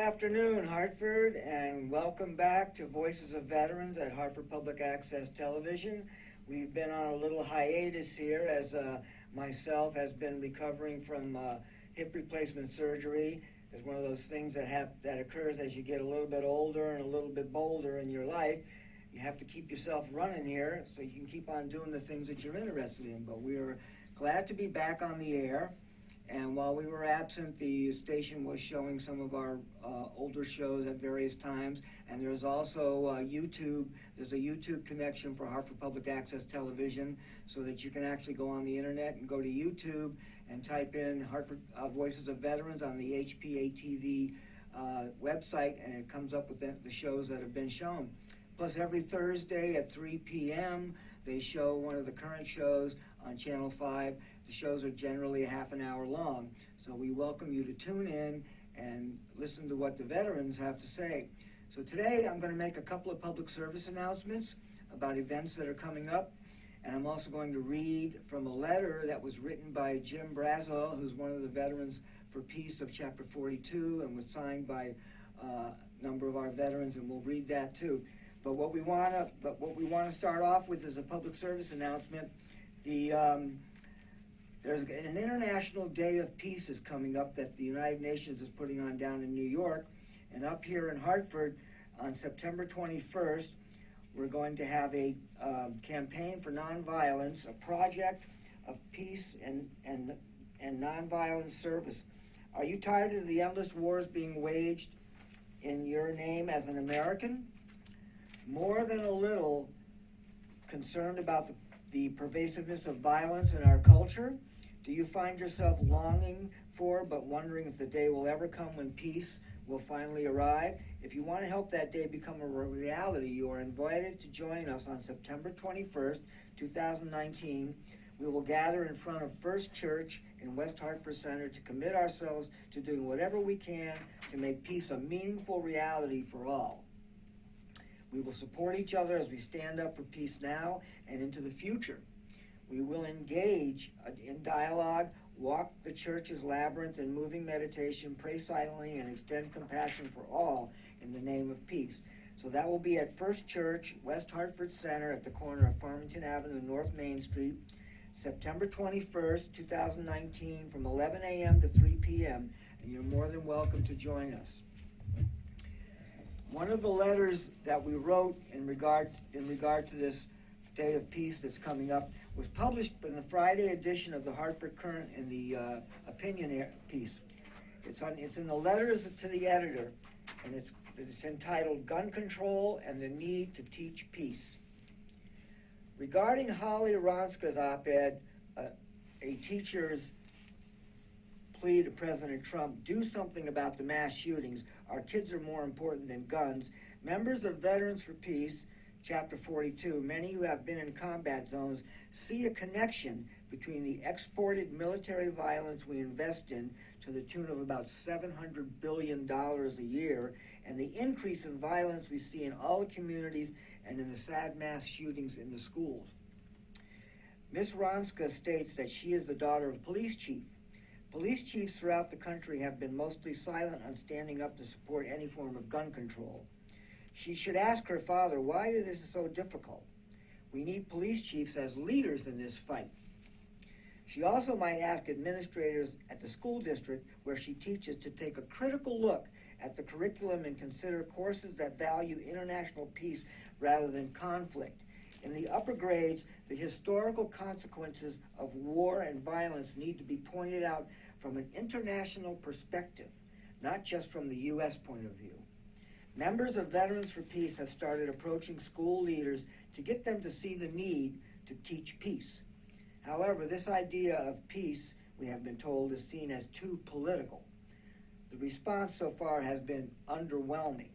afternoon, Hartford, and welcome back to Voices of Veterans at Hartford Public Access Television. We've been on a little hiatus here as myself has been recovering from hip replacement surgery. It's one of those things that occurs as you get a little bit older and a little bit bolder in your life. You have to keep yourself running here so you can keep on doing the things that you're interested in. But we are glad to be back on the air. And while we were absent, the station was showing some of our older shows at various times. And there's also YouTube. There's a YouTube connection for Hartford Public Access Television so that you can actually go on the internet and go to YouTube and type in Hartford Voices of Veterans on the HPA-TV website, and it comes up with the shows that have been shown. Plus, every Thursday at 3 p.m., they show one of the current shows on Channel 5. The shows are generally a half an hour long, so we welcome you to tune in and listen to what the veterans have to say. So today I'm going to make a couple of public service announcements about events that are coming up, and I'm also going to read from a letter that was written by Jim Brazel, who's one of the Veterans for Peace of Chapter 42, and was signed by a number of our veterans, and we'll read that too. But what we want to start off with is a public service announcement. There's an International Day of Peace is coming up that the United Nations is putting on down in New York. And up here in Hartford on September 21st, we're going to have a campaign for nonviolence, a project of peace and nonviolence service. Are you tired of the endless wars being waged in your name as an American? More than a little concerned about the pervasiveness of violence in our culture? Do you find yourself longing for but wondering if the day will ever come when peace will finally arrive? If you want to help that day become a reality, you are invited to join us on September 21st, 2019. We will gather in front of First Church in West Hartford Center to commit ourselves to doing whatever we can to make peace a meaningful reality for all. We will support each other as we stand up for peace now and into the future. We will engage in dialogue, walk the church's labyrinth in moving meditation, pray silently, and extend compassion for all in the name of peace. So that will be at First Church, West Hartford Center at the corner of Farmington Avenue, North Main Street, September 21st, 2019, from 11 a.m. to 3 p.m., and you're more than welcome to join us. One of the letters that we wrote in regard to this Day of Peace that's coming up was published in the Friday edition of the Hartford Current in the opinion piece. It's in the letters to the editor, and it's entitled "Gun Control and the Need to Teach Peace." Regarding Holly Ronska's op-ed, a teacher's plea to President Trump, do something about the mass shootings, our kids are more important than guns, members of Veterans for Peace, Chapter 42, many who have been in combat zones see a connection between the exported military violence we invest in to the tune of about $700 billion a year and the increase in violence we see in all the communities and in the sad mass shootings in the schools. Ms. Ronska states that she is the daughter of a police chief. Police chiefs throughout the country have been mostly silent on standing up to support any form of gun control. She should ask her father why this is so difficult. We need police chiefs as leaders in this fight. She also might ask administrators at the school district where she teaches to take a critical look at the curriculum and consider courses that value international peace rather than conflict. In the upper grades, the historical consequences of war and violence need to be pointed out from an international perspective, not just from the U.S. point of view. Members of Veterans for Peace have started approaching school leaders to get them to see the need to teach peace. However, this idea of peace, we have been told, is seen as too political. The response so far has been underwhelming.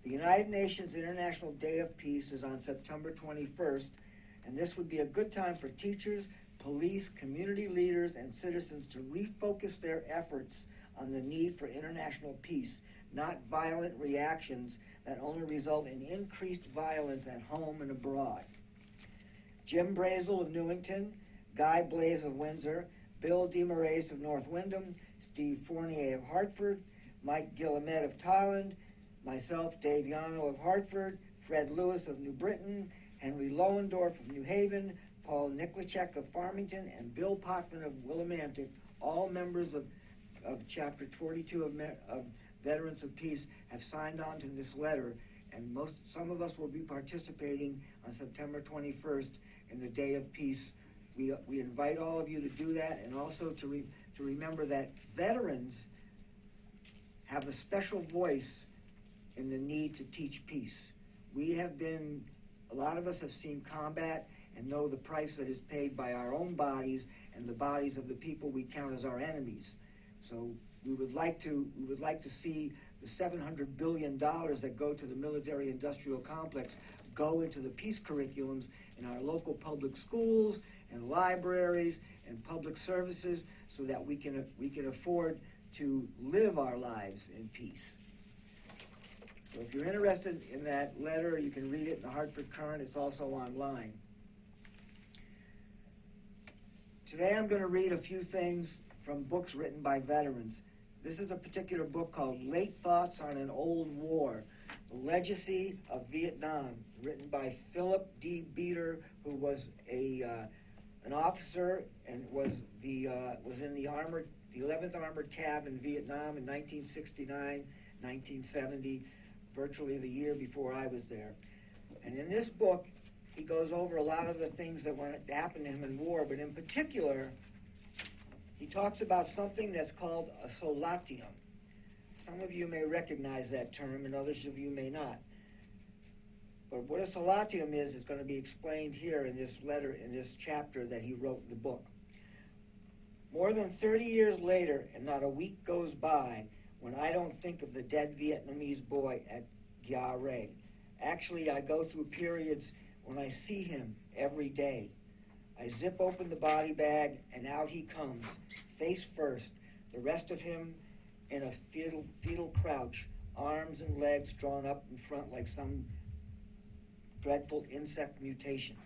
The United Nations International Day of Peace is on September 21st, and this would be a good time for teachers, police, community leaders, and citizens to refocus their efforts on the need for international peace, not violent reactions that only result in increased violence at home and abroad. Jim Brazel of Newington, Guy Blaze of Windsor, Bill DeMarais of North Windham, Steve Fournier of Hartford, Mike Gillimet of Thailand, myself, Dave Yano of Hartford, Fred Lewis of New Britain, Henry Lohendorf of New Haven, Paul Nikolachek of Farmington, and Bill Potvin of Willimantic, all members of Chapter 42 of Veterans of Peace, have signed on to this letter, and some of us will be participating on September 21st in the Day of Peace. We invite all of you to do that, and also to remember that veterans have a special voice in the need to teach peace. A lot of us have seen combat and know the price that is paid by our own bodies and the bodies of the people we count as our enemies. So we would like to see the $700 billion that go to the military-industrial complex go into the peace curriculums in our local public schools and libraries and public services, so that we can afford to live our lives in peace. So if you're interested in that letter, you can read it in the Hartford Courant. It's also online. Today I'm going to read a few things from books written by veterans. This is a particular book called Late Thoughts on an Old War, The Legacy of Vietnam, written by Philip D. Beater, who was an officer and was in the 11th Armored Cav in Vietnam in 1969, 1970, virtually the year before I was there. And in this book, he goes over a lot of the things that happened to him in war, but in particular, he talks about something that's called a solatium. Some of you may recognize that term, and others of you may not. But what a solatium is going to be explained here in this letter, in this chapter that he wrote in the book. More than 30 years later, and not a week goes by when I don't think of the dead Vietnamese boy at Gia Ray. Actually, I go through periods when I see him every day. I zip open the body bag, and out he comes, face first, the rest of him in a fetal crouch, arms and legs drawn up in front like some dreadful insect mutation.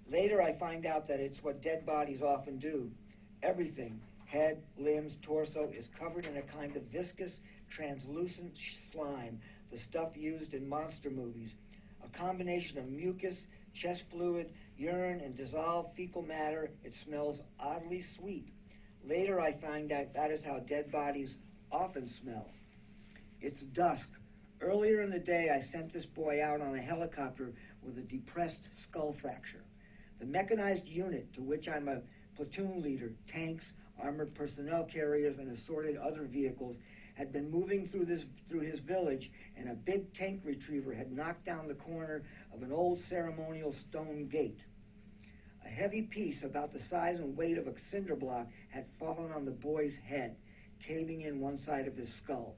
Later, I find out that it's what dead bodies often do. Everything, head, limbs, torso, is covered in a kind of viscous, translucent slime, the stuff used in monster movies. A combination of mucus, chest fluid, urine, and dissolved fecal matter. It smells oddly sweet. Later, I find out that is how dead bodies often smell. It's dusk. Earlier in the day, I sent this boy out on a helicopter with a depressed skull fracture. The mechanized unit, to which I'm a platoon leader, tanks, armored personnel carriers, and assorted other vehicles, had been moving through his village, and a big tank retriever had knocked down the corner of an old ceremonial stone gate. A heavy piece about the size and weight of a cinder block had fallen on the boy's head, caving in one side of his skull.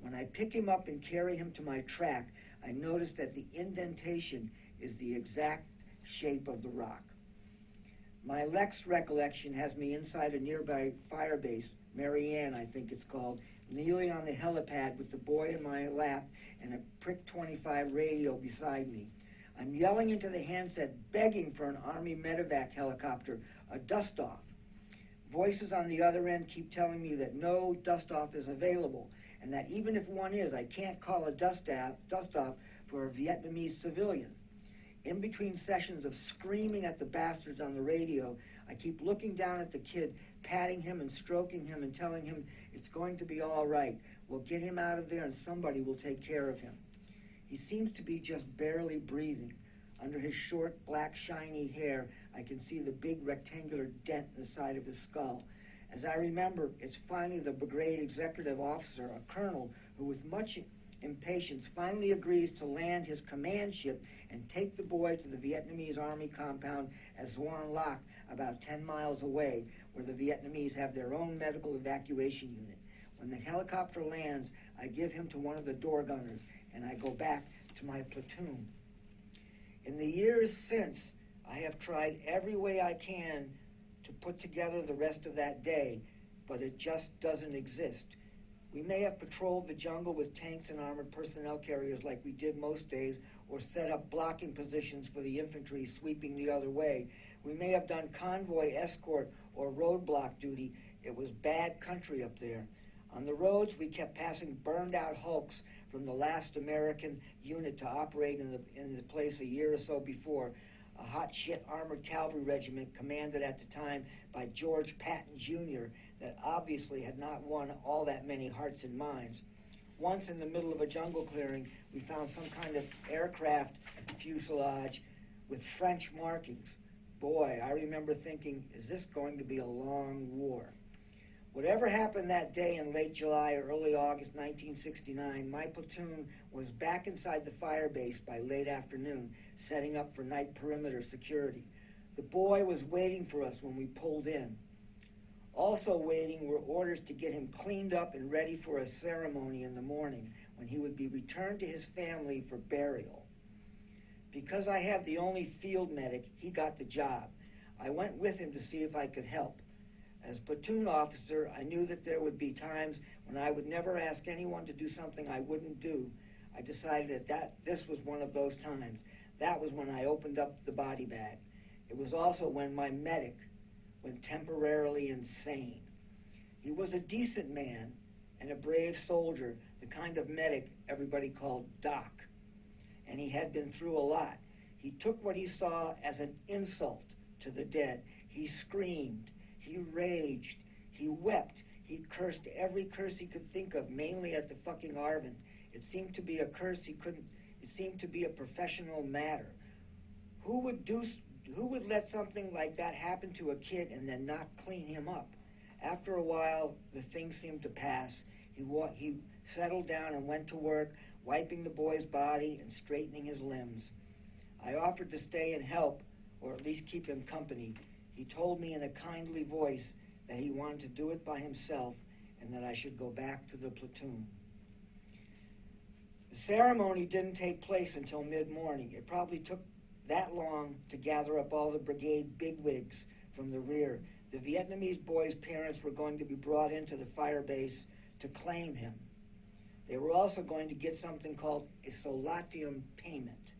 When I pick him up and carry him to my track, I notice that the indentation is the exact shape of the rock. My next recollection has me inside a nearby fire base, Marianne, I think it's called, kneeling on the helipad with the boy in my lap and a Prick 25 radio beside me. I'm yelling into the handset, begging for an Army medevac helicopter, a dust-off. Voices on the other end keep telling me that no dust-off is available, and that even if one is, I can't call a dust-off for a Vietnamese civilian. In between sessions of screaming at the bastards on the radio, I keep looking down at the kid, patting him and stroking him and telling him it's going to be all right. We'll get him out of there and somebody will take care of him. He seems to be just barely breathing. Under his short, black, shiny hair, I can see the big rectangular dent in the side of his skull. As I remember, it's finally the brigade executive officer, a colonel, who with much impatience finally agrees to land his command ship and take the boy to the Vietnamese Army compound at Xuan Loc, about 10 miles away, where the Vietnamese have their own medical evacuation unit. When the helicopter lands, I give him to one of the door gunners, and I go back to my platoon. In the years since, I have tried every way I can to put together the rest of that day, but it just doesn't exist. We may have patrolled the jungle with tanks and armored personnel carriers like we did most days, or set up blocking positions for the infantry sweeping the other way. We may have done convoy escort or roadblock duty. It was bad country up there. On the roads, we kept passing burned-out hulks from the last American unit to operate in the place a year or so before, a hot shit armored cavalry regiment commanded at the time by George Patton Jr. that obviously had not won all that many hearts and minds. Once in the middle of a jungle clearing, we found some kind of aircraft fuselage with French markings. Boy, I remember thinking, is this going to be a long war? Whatever happened that day in late July or early August 1969, my platoon was back inside the fire base by late afternoon, setting up for night perimeter security. The boy was waiting for us when we pulled in. Also waiting were orders to get him cleaned up and ready for a ceremony in the morning when he would be returned to his family for burial. Because I had the only field medic, he got the job. I went with him to see if I could help. As platoon officer, I knew that there would be times when I would never ask anyone to do something I wouldn't do. I decided that this was one of those times. That was when I opened up the body bag. It was also when my medic went temporarily insane. He was a decent man and a brave soldier, the kind of medic everybody called Doc. And he had been through a lot. He took what he saw as an insult to the dead. He screamed. He raged, he wept, he cursed every curse he could think of, mainly at the fucking Arvin. It seemed to be a curse it seemed to be a professional matter. Who would let something like that happen to a kid and then not clean him up? After a while, the thing seemed to pass. He settled down and went to work, wiping the boy's body and straightening his limbs. I offered to stay and help, or at least keep him company. He told me in a kindly voice that he wanted to do it by himself and that I should go back to the platoon. The ceremony didn't take place until mid-morning. It probably took that long to gather up all the brigade bigwigs from the rear. The Vietnamese boy's parents were going to be brought into the fire base to claim him. They were also going to get something called a solatium payment.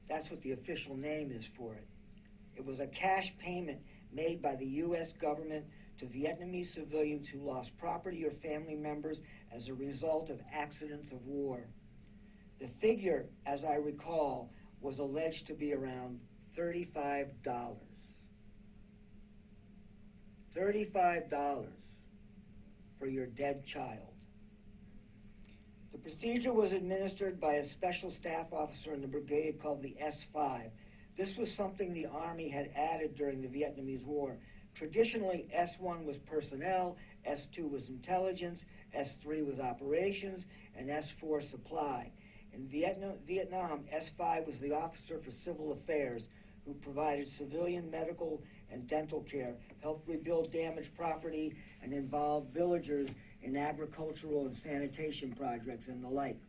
That's what the official name is for it. It was a cash payment made by the U.S. government to Vietnamese civilians who lost property or family members as a result of accidents of war. The figure, as I recall, was alleged to be around $35. $35 for your dead child. The procedure was administered by a special staff officer in the brigade called the S5. This was something the Army had added during the Vietnamese War. Traditionally, S1 was personnel, S2 was intelligence, S3 was operations, and S4 supply. In Vietnam, S5 was the officer for civil affairs, who provided civilian medical and dental care, helped rebuild damaged property, and involved villagers in agricultural and sanitation projects and the like.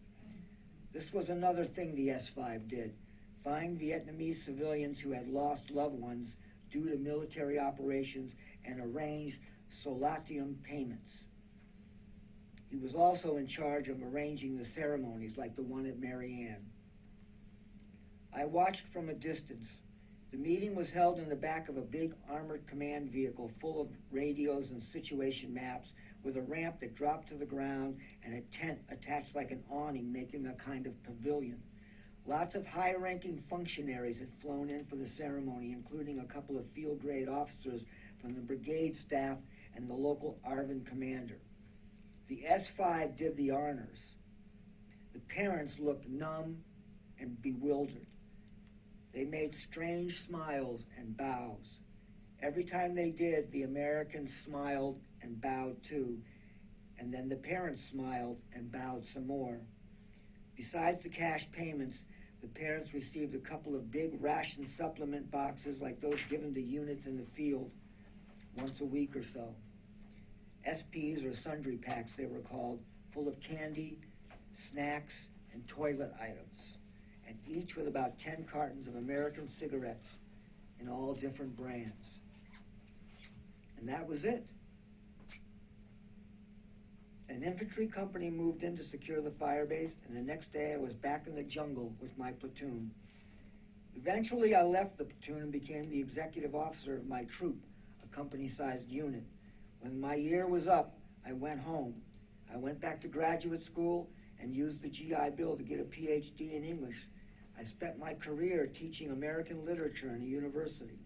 This was another thing the S5 did. Find Vietnamese civilians who had lost loved ones due to military operations and arranged solatium payments. He was also in charge of arranging the ceremonies like the one at Marianne. I watched from a distance. The meeting was held in the back of a big armored command vehicle full of radios and situation maps with a ramp that dropped to the ground and a tent attached like an awning making a kind of pavilion. Lots of high-ranking functionaries had flown in for the ceremony, including a couple of field-grade officers from the brigade staff and the local Arvin commander. The S5 did the honors. The parents looked numb and bewildered. They made strange smiles and bows. Every time they did, the Americans smiled and bowed too, and then the parents smiled and bowed some more. Besides the cash payments, the parents received a couple of big ration supplement boxes like those given to units in the field once a week or so. SPs, or sundry packs they were called, full of candy, snacks, and toilet items, and each with about 10 cartons of American cigarettes in all different brands. And that was it. An infantry company moved in to secure the firebase, and the next day I was back in the jungle with my platoon. Eventually I left the platoon and became the executive officer of my troop, a company-sized unit. When my year was up, I went home. I went back to graduate school and used the GI Bill to get a PhD in English. I spent my career teaching American literature in a university.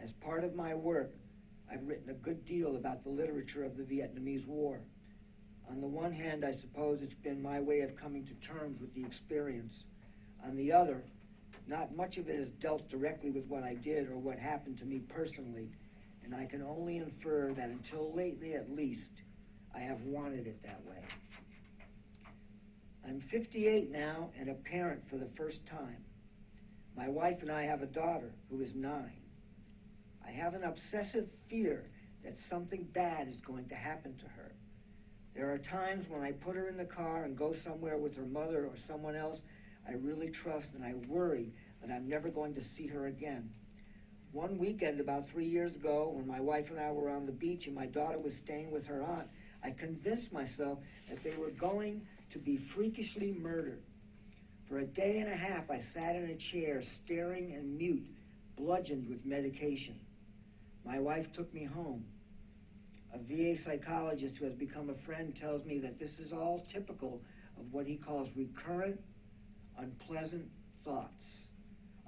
As part of my work, I've written a good deal about the literature of the Vietnamese War. On the one hand, I suppose it's been my way of coming to terms with the experience. On the other, not much of it has dealt directly with what I did or what happened to me personally, and I can only infer that until lately at least, I have wanted it that way. I'm 58 now and a parent for the first time. My wife and I have a daughter who is 9. I have an obsessive fear that something bad is going to happen to her. There are times when I put her in the car and go somewhere with her mother or someone else I really trust, and I worry that I'm never going to see her again. One weekend about 3 years ago, when my wife and I were on the beach and my daughter was staying with her aunt, I convinced myself that they were going to be freakishly murdered. For a day and a half, I sat in a chair, staring and mute, bludgeoned with medication. My wife took me home. A VA psychologist who has become a friend tells me that this is all typical of what he calls recurrent, unpleasant thoughts,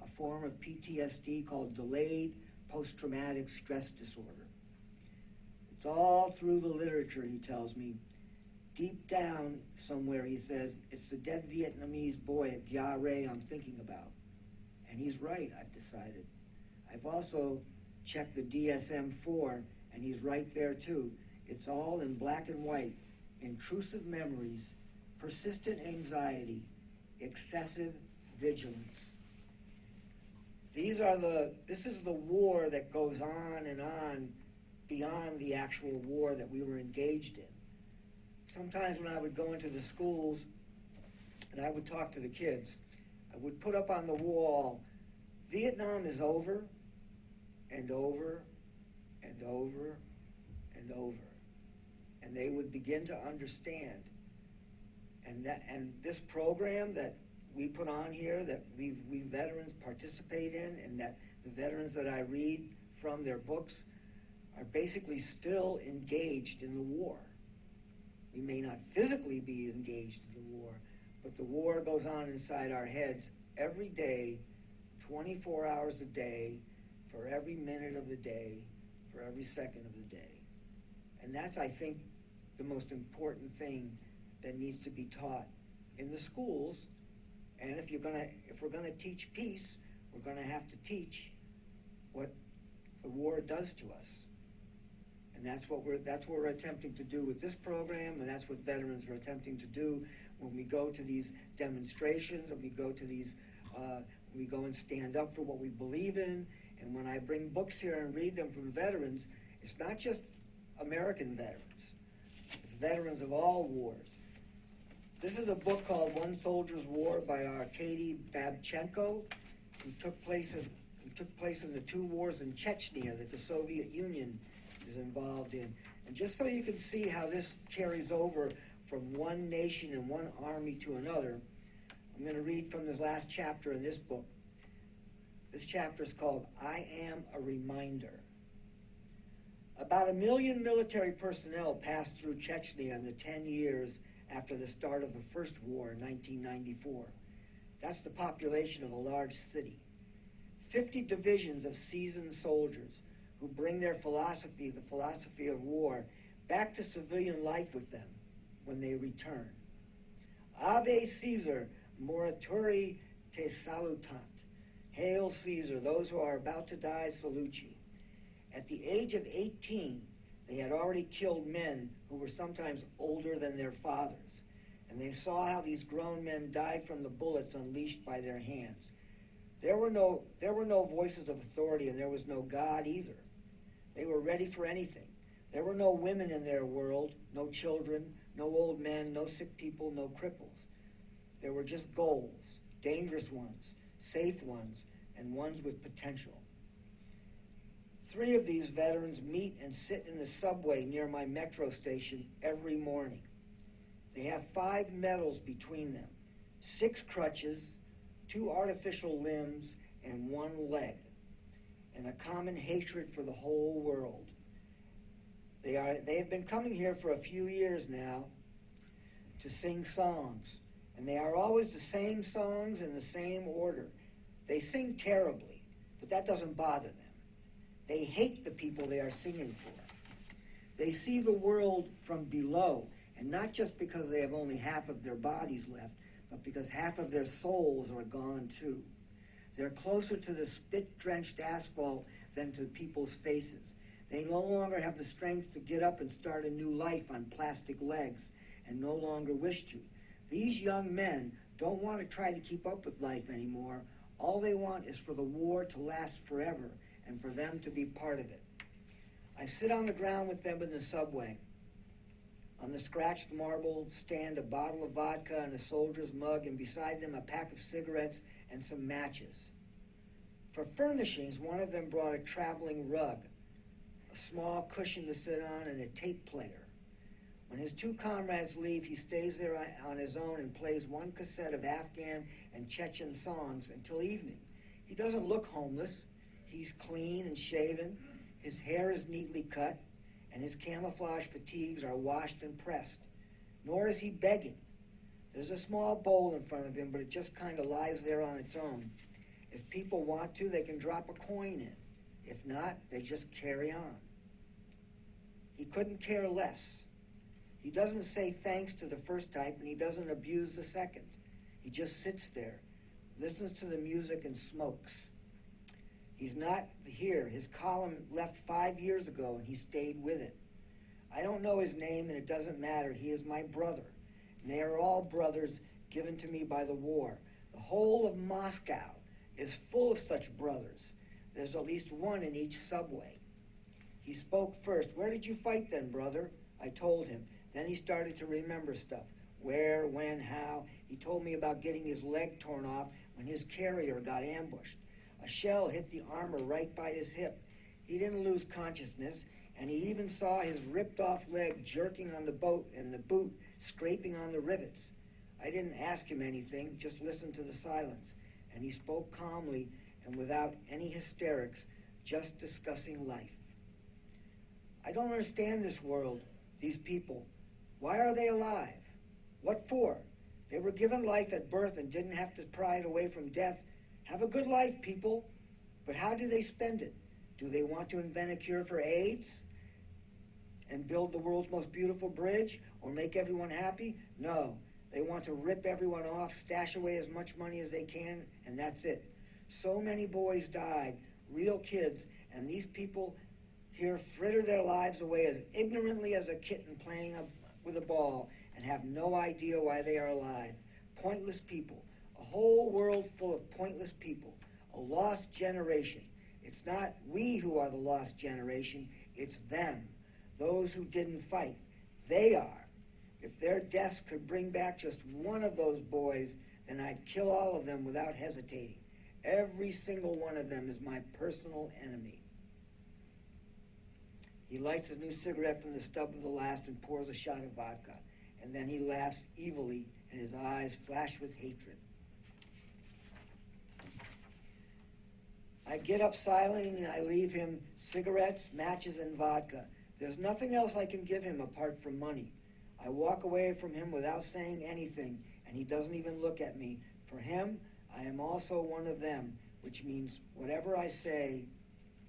a form of PTSD called delayed post-traumatic stress disorder. It's all through the literature, he tells me. Deep down somewhere, he says, it's the dead Vietnamese boy at Gia Ray I'm thinking about. And he's right, I've decided. I've also checked the DSM-4, and he's right there too. It's all in black and white. Intrusive memories, persistent anxiety, excessive vigilance. This is the war that goes on and on beyond the actual war that we were engaged in. Sometimes when I would go into the schools and I would talk to the kids, I would put up on the wall, Vietnam is over and over and over and over. And they would begin to understand. And this program that we put on here, that we veterans participate in, and that the veterans that I read from their books are basically still engaged in the war. We may not physically be engaged in the war, but the war goes on inside our heads every day, 24 hours a day, for every minute of the day, for every second of the day. And that's, I think, the most important thing that needs to be taught in the schools. And if we're gonna teach peace, we're gonna have to teach what the war does to us. And that's what we're attempting to do with this program, and that's what veterans are attempting to do when we go to these demonstrations, and we go to these, we go and stand up for what we believe in. And when I bring books here and read them from veterans, it's not just American veterans. It's veterans of all wars. This is a book called One Soldier's War by Arkady Babchenko. It took place in the 2 wars in Chechnya that the Soviet Union is involved in. And just so you can see how this carries over from one nation and one army to another, I'm going to read from this last chapter in this book. This chapter is called I Am a Reminder. About 1 million military personnel passed through Chechnya in the 10 years after the start of the first war in 1994. That's the population of a large city. 50 divisions of seasoned soldiers who bring their philosophy, the philosophy of war, back to civilian life with them when they return. Ave Caesar, morituri te salutant. Hail Caesar, those who are about to die salute you. At the age of 18, they had already killed men who were sometimes older than their fathers, and they saw how these grown men died from the bullets unleashed by their hands. There were no voices of authority, and there was no God either. They were ready for anything. There were no women in their world, no children, no old men, no sick people, no cripples. There were just goals, dangerous ones, safe ones, and ones with potential. 3 of these veterans meet and sit in the subway near my metro station every morning. They have 5 medals between them, 6 crutches, 2 artificial limbs, and 1 leg, and a common hatred for the whole world. They have been coming here for a few years now to sing songs, and they are always the same songs in the same order. They sing terribly, but that doesn't bother them. They hate the people they are singing for. They see the world from below, and not just because they have only half of their bodies left, but because half of their souls are gone too. They're closer to the spit-drenched asphalt than to people's faces. They no longer have the strength to get up and start a new life on plastic legs, and no longer wish to. These young men don't want to try to keep up with life anymore. All they want is for the war to last forever, and for them to be part of it. I sit on the ground with them in the subway. On the scratched marble stand a bottle of vodka and a soldier's mug, and beside them a pack of cigarettes and some matches. For furnishings, one of them brought a traveling rug, a small cushion to sit on, and a tape player. When his two comrades leave, he stays there on his own and plays one cassette of Afghan and Chechen songs until evening. He doesn't look homeless. He's clean and shaven. His hair is neatly cut, and his camouflage fatigues are washed and pressed. Nor is he begging. There's a small bowl in front of him, but it just kind of lies there on its own. If people want to, they can drop a coin in. If not, they just carry on. He couldn't care less. He doesn't say thanks to the first type, and he doesn't abuse the second. He just sits there, listens to the music, and smokes. He's not here. His column left 5 years ago, and he stayed with it. I don't know his name, and it doesn't matter. He is my brother, and they are all brothers given to me by the war. The whole of Moscow is full of such brothers. There's at least one in each subway. He spoke first. Where did you fight then, brother? I told him. Then he started to remember stuff. Where, when, how. He told me about getting his leg torn off when his carrier got ambushed. A shell hit the armor right by his hip. He didn't lose consciousness, and he even saw his ripped-off leg jerking on the boat and the boot scraping on the rivets. I didn't ask him anything, just listened to the silence, and he spoke calmly and without any hysterics, just discussing life. I don't understand this world, these people. Why are they alive? What for? They were given life at birth and didn't have to pry it away from death. Have a good life, people. But how do they spend it? Do they want to invent a cure for AIDS and build the world's most beautiful bridge or make everyone happy? No. They want to rip everyone off, stash away as much money as they can, and that's it. So many boys died, real kids, and these people here fritter their lives away as ignorantly as a kitten playing with a ball and have no idea why they are alive. Pointless people. A whole world full of pointless people. A lost generation. It's not we who are the lost generation. It's them. Those who didn't fight. They are. If their deaths could bring back just one of those boys, then I'd kill all of them without hesitating. Every single one of them is my personal enemy. He lights a new cigarette from the stub of the last and pours a shot of vodka. And then he laughs evilly, and his eyes flash with hatred. I get up silently and I leave him cigarettes, matches, and vodka. There's nothing else I can give him apart from money. I walk away from him without saying anything, and he doesn't even look at me. For him, I am also one of them, which means whatever I say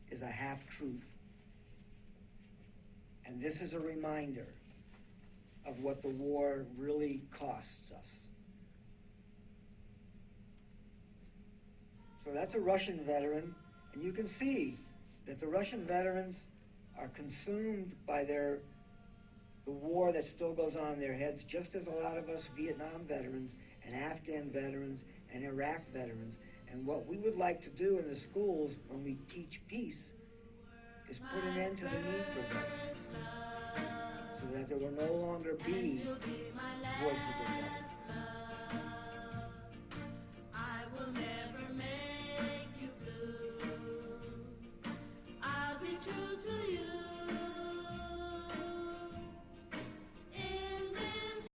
is a half-truth. And this is a reminder of what the war really costs us. So that's a Russian veteran, and you can see that the Russian veterans are consumed by the war that still goes on in their heads, just as a lot of us Vietnam veterans and Afghan veterans and Iraq veterans. And what we would like to do in the schools when we teach peace is put an end to the need for veterans, so that there will no longer be voices of veterans.